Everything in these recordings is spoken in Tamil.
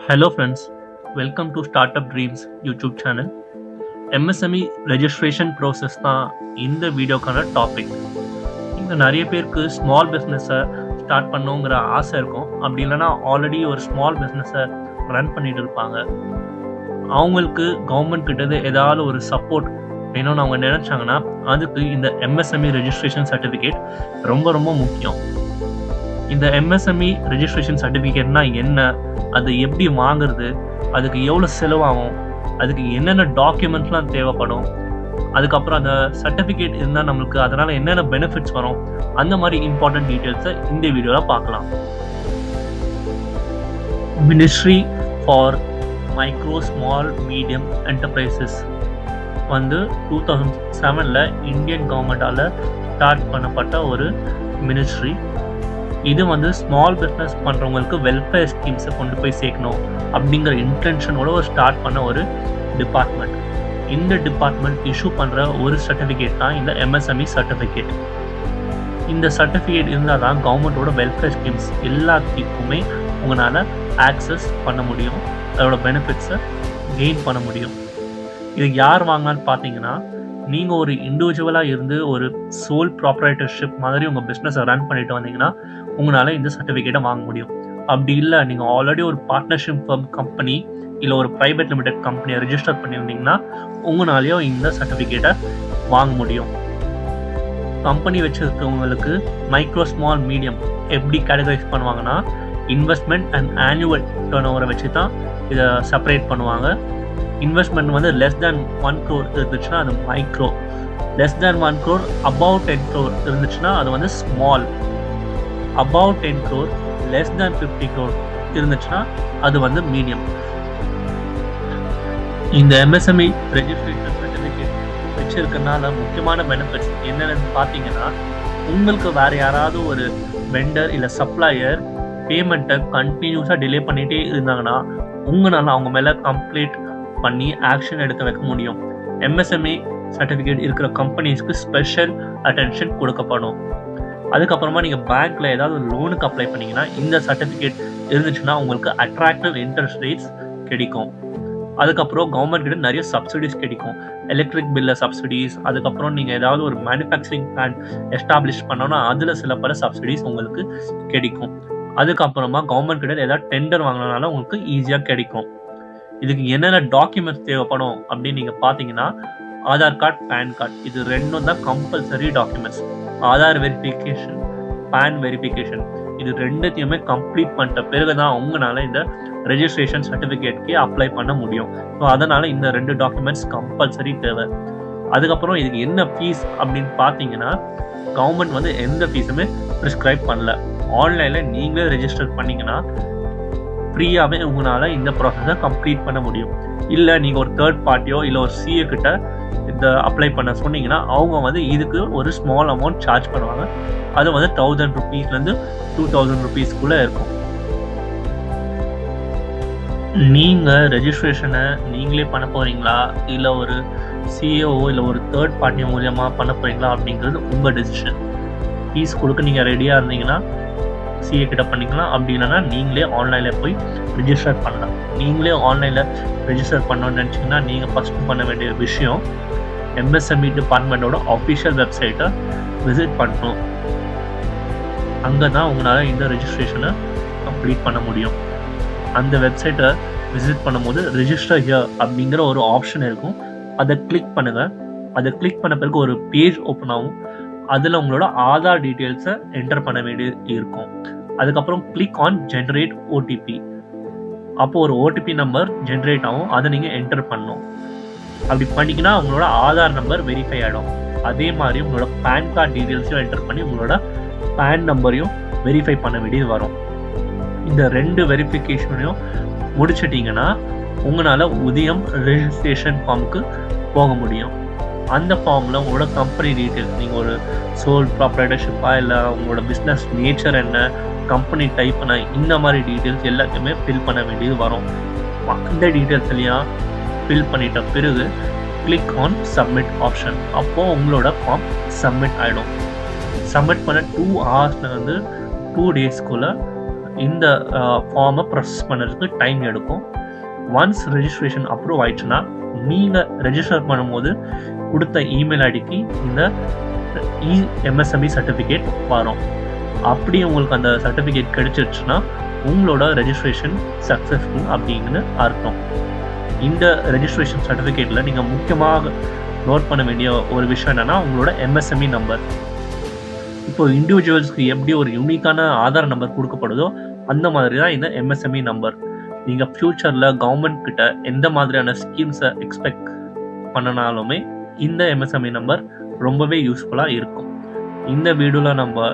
Hello friends, welcome to Startup Dreams YouTube channel. MSME registration process தான் இந்த வீடியோக்கான டாபிக். இங்கே நிறைய பேருக்கு ஸ்மால் பிஸ்னஸை ஸ்டார்ட் பண்ணுங்கிற ஆசை இருக்கும். அப்படி இல்லைன்னா ஆல்ரெடி ஒரு ஸ்மால் பிஸ்னஸை ரன் பண்ணிட்டு இருப்பாங்க. அவங்களுக்கு கவர்மெண்ட் கிட்டது ஏதாவது ஒரு சப்போர்ட் வேணும்னு அவங்க நினச்சாங்கன்னா அதுக்கு இந்த MSME ரெஜிஸ்ட்ரேஷன் சர்டிஃபிகேட் ரொம்ப ரொம்ப முக்கியம். இந்த MSME ரெஜிஸ்ட்ரேஷன் சர்டிஃபிகேட்னா என்ன, அது எப்படி வாங்குறது, அதுக்கு எவ்வளோ செலவாகும், அதுக்கு என்னென்ன டாக்குமெண்ட்ஸ்லாம் தேவைப்படும், அதுக்கப்புறம் அந்த சர்டிஃபிகேட் இருந்தால் நம்மளுக்கு அதனால் என்னென்ன பெனிஃபிட்ஸ் வரும், அந்த மாதிரி இம்பார்ட்டன்ட் டீட்டெயில்ஸை இந்த வீடியோவில் பார்க்கலாம். Ministry for micro small medium enterprises 2007 Indian கவர்மெண்டால் ஸ்டார்ட் பண்ணப்பட்ட ஒரு மினிஸ்ட்ரி. இது ஸ்மால் பிஸ்னஸ் பண்ணுறவங்களுக்கு வெல்ஃபேர் ஸ்கீம்ஸை கொண்டு போய் சேர்க்கணும் அப்படிங்கிற இன்டென்ஷனோட ஸ்டார்ட் பண்ண ஒரு டிபார்ட்மெண்ட். இந்த டிபார்ட்மெண்ட் இஷ்யூ பண்ணுற ஒரு சர்டிஃபிகேட் தான் இந்த MSME சர்டிஃபிகேட். இந்த சர்டிஃபிகேட் இருந்தால் தான் கவர்மெண்ட்டோட வெல்ஃபேர் ஸ்கீம்ஸ் எல்லாத்துக்குமே உங்களால் ஆக்சஸ் பண்ண முடியும், அதோட பெனிஃபிட்ஸை கெயின் பண்ண முடியும். இது யார் வாங்கலான்னு பார்த்தீங்கன்னா, நீங்கள் ஒரு இண்டிவிஜுவலாக இருந்து ஒரு சோல் ப்ராப்பரேட்டர்ஷிப் மாதிரி உங்கள் பிஸ்னஸை ரன் பண்ணிட்டு வந்தீங்கன்னா உங்களால் இந்த சர்டிஃபிகேட்டை வாங்க முடியும். அப்படி இல்லை, நீங்கள் ஆல்ரெடி ஒரு பார்ட்னர்ஷிப் ஃபர்ம் கம்பெனி இல்லை ஒரு ப்ரைவேட் லிமிடெட் கம்பெனியை ரெஜிஸ்டர் பண்ணியிருந்தீங்கன்னா உங்களாலேயும் இந்த சர்டிஃபிகேட்டை வாங்க முடியும். கம்பெனி வச்சுருக்கவங்களுக்கு மைக்ரோ ஸ்மால் மீடியம் எப்படி கேட்டகரைஸ் பண்ணுவாங்கன்னா, இன்வெஸ்ட்மெண்ட் அண்ட் ஆனுவல் டர்ன் ஓவரை வச்சு தான் இதை செப்பரேட் பண்ணுவாங்க. இன்வெஸ்ட்மெண்ட் லெஸ் தேன் 1 crore இருந்துச்சுன்னா அது micro, less than 1 crore above 10 crore இருந்துச்சுன்னா அது small, above 10 crore less than 50 crore இருந்துச்சுன்னா அது மீடியம். இந்த MSME ரெஜிஸ்ட்ரேஷன் சர்டிஃபிகேட் வச்சிருக்கனால முக்கியமான பெனிஃபிட்ஸ் என்னென்னு பார்த்தீங்கன்னா, உங்களுக்கு வேறு யாராவது ஒரு வெண்டர் இல்லை சப்ளையர் பேமெண்ட்டை கண்டினியூஸாக டிலே பண்ணிகிட்டே இருந்தாங்கன்னா உங்களால் அவங்க மேலே கம்ப்ளீட் பண்ணி ஆக்ஷன் எடுக்க வைக்க முடியும். MSME சர்டிஃபிகேட் இருக்கிற கம்பெனிஸ்க்கு ஸ்பெஷல் அட்டென்ஷன் கொடுக்கப்படும். அதுக்கப்புறமா நீங்கள் பேங்க்கில் ஏதாவது லோனுக்கு அப்ளை பண்ணிங்கன்னா இந்த சர்டிஃபிகேட் இருந்துச்சுன்னா உங்களுக்கு அட்ராக்டிவ் இன்ட்ரெஸ்ட் ரேட்ஸ் கிடைக்கும். அதுக்கப்புறம் கவர்மெண்ட் கிட்ட நிறைய சப்சிடிஸ் கிடைக்கும், எலக்ட்ரிக் பில்ல சப்சிடிஸ். அதுக்கப்புறம் நீங்கள் ஏதாவது ஒரு மேனுஃபேக்சரிங் பிளான்ட் எஸ்டாப்ளிஷ் பண்ணோன்னா அதில் சில பல சப்சிடிஸ் உங்களுக்கு கிடைக்கும். அதுக்கப்புறமா கவர்மெண்ட் கிட்ட ஏதாவது டெண்டர் வாங்கினாலும் உங்களுக்கு ஈஸியாக கிடைக்கும். இதுக்கு என்னென்ன டாக்குமெண்ட்ஸ் தேவைப்படும் அப்படின்னு நீங்கள் பார்த்தீங்கன்னா, ஆதார் கார்டு, பேன் கார்டு, இது ரெண்டும் தான் compulsory documents. Aadhaar verification, PAN verification, இது ரெண்டுத்தையுமே கம்ப்ளீட் பண்ணிட்ட பிறகு தான் உங்களால் இந்த ரெஜிஸ்ட்ரேஷன் சர்டிஃபிகேட்கே அப்ளை பண்ண முடியும். ஸோ அதனால் இந்த 2 டாக்குமெண்ட்ஸ் கம்பல்சரி தேவை. அதுக்கப்புறம் இதுக்கு என்ன ஃபீஸ் அப்படின்னு பார்த்தீங்கன்னா, கவர்மெண்ட் எந்த ஃபீஸுமே ப்ரிஸ்கிரைப் பண்ணல. ஆன்லைனில் நீங்களே ரெஜிஸ்டர் பண்ணிங்கன்னா ஃப்ரீயாகவே உங்களால் இந்த ப்ராசஸை கம்ப்ளீட் பண்ண முடியும். இல்லை நீங்கள் ஒரு தேர்ட் பார்ட்டியோ இல்லை ஒரு CA கிட்ட இந்த அப்ளை பண்ண சொன்னீங்கன்னா அவங்க இதுக்கு ஒரு ஸ்மால் அமௌண்ட் சார்ஜ் பண்ணுவாங்க. அது 1000 rupeesலேருந்து 2000 rupeesக்குள்ளே இருக்கும். நீங்கள் ரெஜிஸ்ட்ரேஷனை நீங்களே பண்ண போகிறீங்களா இல்லை ஒரு CAO இல்லை ஒரு தேர்ட் பார்ட்டி மூலியமாக பண்ண போகிறீங்களா அப்படிங்கிறது உங்கள் டெசிஷன். ஃபீஸ் கொடுக்க நீங்கள் ரெடியாக இருந்தீங்கன்னா CA கிட்ட பண்ணிக்கலாம். அப்படி இல்லைன்னா நீங்களே ஆன்லைனில் போய் ரெஜிஸ்டர் பண்ணலாம். நீங்களே ஆன்லைனில் ரெஜிஸ்டர் பண்ணணும்னு நினச்சிங்கன்னா நீங்கள் ஃபஸ்ட்டு பண்ண வேண்டிய விஷயம் MSME டிபார்ட்மெண்ட்டோட அஃபிஷியல் வெப்சைட்டை விசிட் பண்ணணும். அங்கே தான் உங்களால் இந்த ரெஜிஸ்ட்ரேஷனை கம்ப்ளீட் பண்ண முடியும். அந்த வெப்சைட்டை விசிட் பண்ணும்போது ரெஜிஸ்டர் ஹியர் அப்படிங்கிற ஒரு ஆப்ஷன் இருக்கும், அதை கிளிக் பண்ணுங்கள். அதை கிளிக் பண்ண பிறகு ஒரு பேஜ் ஓப்பன் ஆகும். அதில் உங்களோட ஆதார் டீட்டெயில்ஸை என்டர் பண்ண வேண்டியது இருக்கும். அதுக்கப்புறம் கிளிக் ஆன் ஜென்ரேட் OTP. அப்போது ஒரு OTP நம்பர் ஜென்ரேட் ஆகும், அதை நீங்கள் என்டர் பண்ணணும். அப்படி பண்ணிங்கன்னா உங்களோட ஆதார் நம்பர் வெரிஃபை ஆகிடும். அதே மாதிரி உங்களோட பேன் கார்டு டீட்டெயில்ஸையும் என்டர் பண்ணி உங்களோட பேன் நம்பரையும் வெரிஃபை பண்ண வேண்டியது வரும். இந்த 2 வெரிஃபிகேஷனையும் முடிச்சிட்டிங்கன்னா உங்களால் உதயம் ரெஜிஸ்ட்ரேஷன் ஃபார்முக்கு போக முடியும். அந்த ஃபார்மில் உங்களோட கம்பெனி டீட்டெயில்ஸ், நீங்கள் ஒரு சோல் ப்ராப்பரேட்டர்ஷிப்பாக இல்லை உங்களோட பிஸ்னஸ் நேச்சர் என்ன, கம்பெனி டைப் என்ன, இந்த மாதிரி டீட்டெயில்ஸ் எல்லாத்தையுமே ஃபில் பண்ண வேண்டியது வரும். அந்த டீட்டெயில்ஸ் எல்லாம் ஃபில் பண்ணிட்ட பிறகு கிளிக் ஆன் சப்மிட் ஆப்ஷன். அப்போது உங்களோட ஃபார்ம் சப்மிட் ஆகிடும். சப்மிட் பண்ண 2 hours 2 daysக்குள்ளே இந்த ஃபார்மை ப்ராசஸ் பண்ணுறதுக்கு டைம் எடுக்கும். ஒன்ஸ் ரெஜிஸ்ட்ரேஷன் அப்ரூவ் ஆயிடுச்சுன்னா நீங்கள் ரெஜிஸ்டர் பண்ணும்போது கொடுத்த இமெயில் ஐடிக்கு இந்த எம்எஸ்எம்இ சர்டிஃபிகேட் வரும். அப்படி உங்களுக்கு அந்த சர்டிஃபிகேட் கிடைச்சிருச்சுன்னா உங்களோட ரெஜிஸ்ட்ரேஷன் சக்ஸஸ்ஃபுல் அப்படிங்கன்னு அர்த்தம். இந்த ரெஜிஸ்ட்ரேஷன் சர்டிஃபிகேட்டில் நீங்கள் முக்கியமாக நோட் பண்ண வேண்டிய ஒரு விஷயம் என்னென்னா உங்களோட எம்எஸ்எம்இ நம்பர். இப்போ இண்டிவிஜுவல்ஸ்க்கு எப்படி ஒரு யூனிக்கான ஆதார் நம்பர் கொடுக்கப்படுதோ அந்த மாதிரி தான் இந்த எம்எஸ்எம்இ நம்பர். நீங்கள் ஃப்யூச்சரில் கவர்மெண்ட் கிட்ட எந்த மாதிரியான ஸ்கீம்ஸை எக்ஸ்பெக்ட் பண்ணனாலுமே இந்த எம்எஸ்எம்இ நம்பர் ரொம்பவே யூஸ்ஃபுல்லாக இருக்கும். இந்த வீடியோவில் நம்ம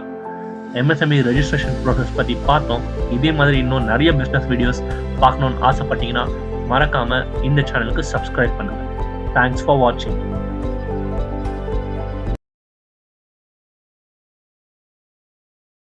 எம்எஸ்எம்இ ரெஜிஸ்ட்ரேஷன் ப்ராசஸ் பற்றி பார்த்தோம். இதே மாதிரி இன்னும் நிறைய பிஸ்னஸ் வீடியோஸ் பார்க்கணுன்னு ஆசைப்பட்டீங்கன்னா மறக்காமல் இந்த சேனலுக்கு சப்ஸ்கிரைப் பண்ணுங்கள். தேங்க்ஸ் ஃபார் வாட்சிங்.